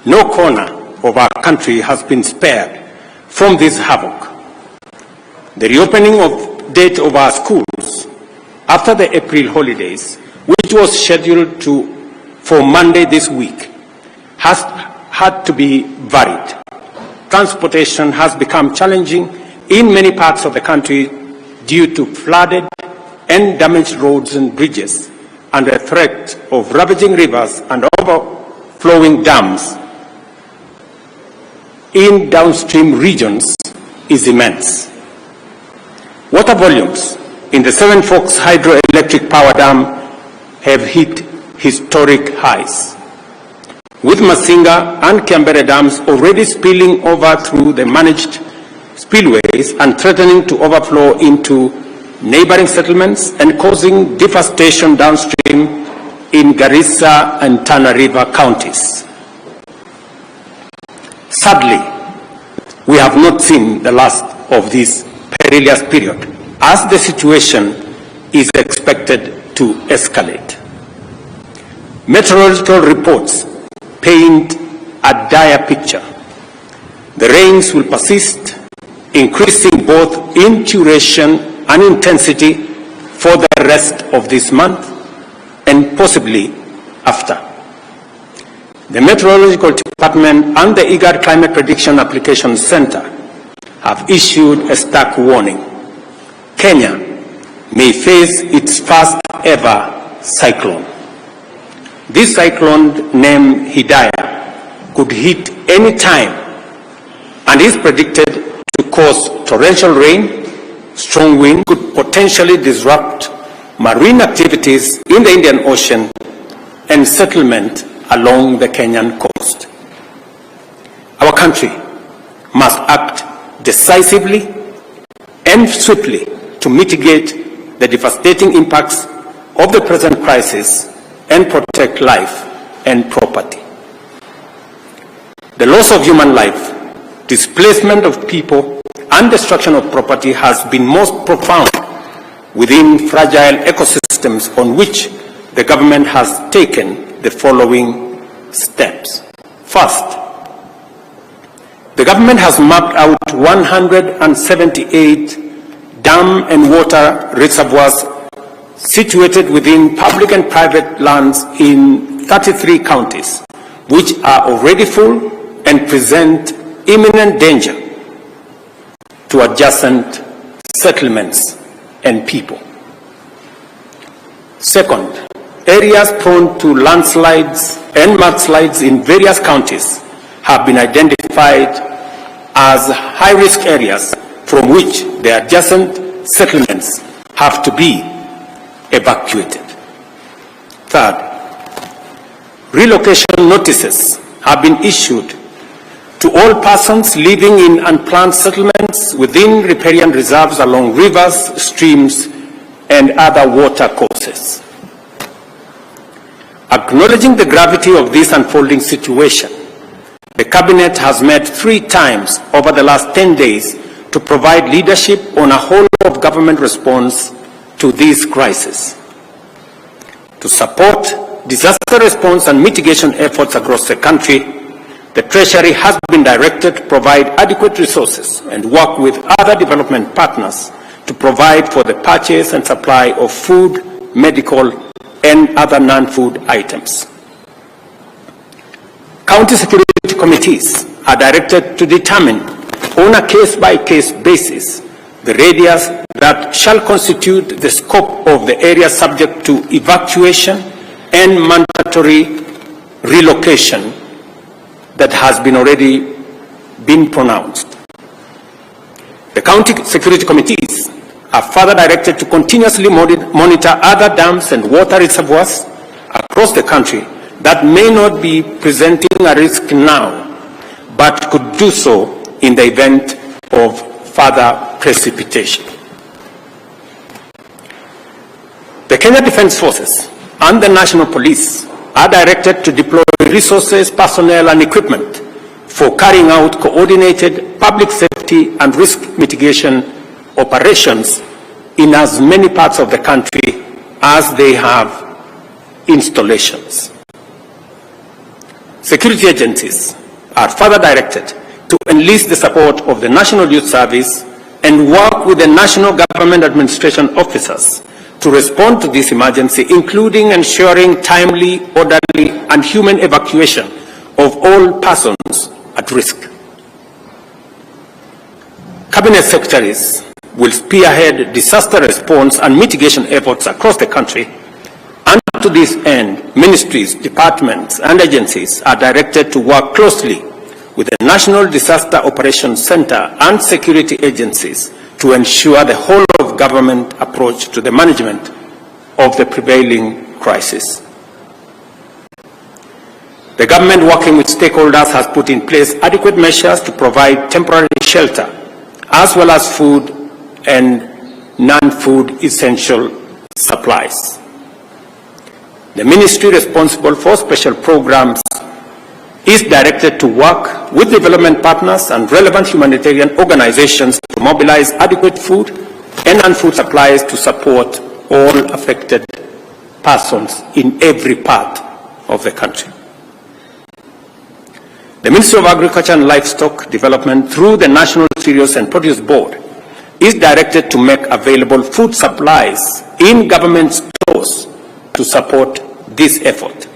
no corner of our country has been spared from this havoc. The reopening date of our schools after the April holidays, which was scheduled for Monday this week, has had to be varied. Transportation has become challenging in many parts of the country due to flooded and damaged roads and bridges, and the threat of ravaging rivers and overflowing dams in downstream regions is immense. Water volumes in the Seven Forks Hydroelectric Power Dam have hit historic highs, with Masinga and Kiambere dams already spilling over through the managed spillways and threatening to overflow into neighboring settlements and causing devastation downstream in Garissa and Tana River counties. Sadly, we have not seen the last of this perilous period, as the situation is expected to escalate. Meteorological reports paint a dire picture. The rains will persist, increasing both in duration and intensity for the rest of this month and possibly after. The Meteorological Department and the IGAD Climate Prediction Application Center have issued a stark warning. Kenya may face its first ever cyclone. This cyclone, named Hidayah, could hit any time and is predicted to cause torrential rain. Strong wind could potentially disrupt marine activities in the Indian Ocean and settlement along the Kenyan coast. Our country must act decisively and swiftly to mitigate the devastating impacts of the present crisis and protect life and property. The loss of human life, displacement of people, and destruction of property has been most profound within fragile ecosystems, on which the government has taken the following steps. First, the government has mapped out 178 dam and water reservoirs situated within public and private lands in 33 counties, which are already full and present imminent danger to adjacent settlements and people. Second, areas prone to landslides and mudslides in various counties have been identified as high-risk areas from which the adjacent settlements have to be evacuated. Third, relocation notices have been issued to all persons living in unplanned settlements within riparian reserves along rivers, streams, and other water courses. Acknowledging the gravity of this unfolding situation, the Cabinet has met 3 times over the last 10 days to provide leadership on a whole-of-government response to this crisis. To support disaster response and mitigation efforts across the country, the Treasury has been directed to provide adequate resources and work with other development partners to provide for the purchase and supply of food, medical, and other non-food items. County security committees are directed to determine on a case-by-case basis the radius that shall constitute the scope of the area subject to evacuation and mandatory relocation that has already been pronounced. The county security committees are further directed to continuously monitor other dams and water reservoirs across the country that may not be presenting a risk now, but could do so in the event of further precipitation. The Kenya Defence Forces and the National Police are directed to deploy resources, personnel, and equipment for carrying out coordinated public safety and risk mitigation operations in as many parts of the country as they have installations. Security agencies are further directed to enlist the support of the National Youth Service and work with the National Government Administration officers to respond to this emergency, including ensuring timely, orderly, and human evacuation of all persons at risk. Cabinet secretaries will spearhead disaster response and mitigation efforts across the country, and to this end, ministries, departments, and agencies are directed to work closely with the National Disaster Operations Center and security agencies to ensure the whole of government approach to the management of the prevailing crisis. The government, working with stakeholders, has put in place adequate measures to provide temporary shelter, as well as food and non-food essential supplies. The ministry responsible for special programs is directed to work with development partners and relevant humanitarian organizations to mobilize adequate food and non-food supplies to support all affected persons in every part of the country. The Ministry of Agriculture and Livestock Development, through the National Cereals and Produce Board, is directed to make available food supplies in government stores to support this effort.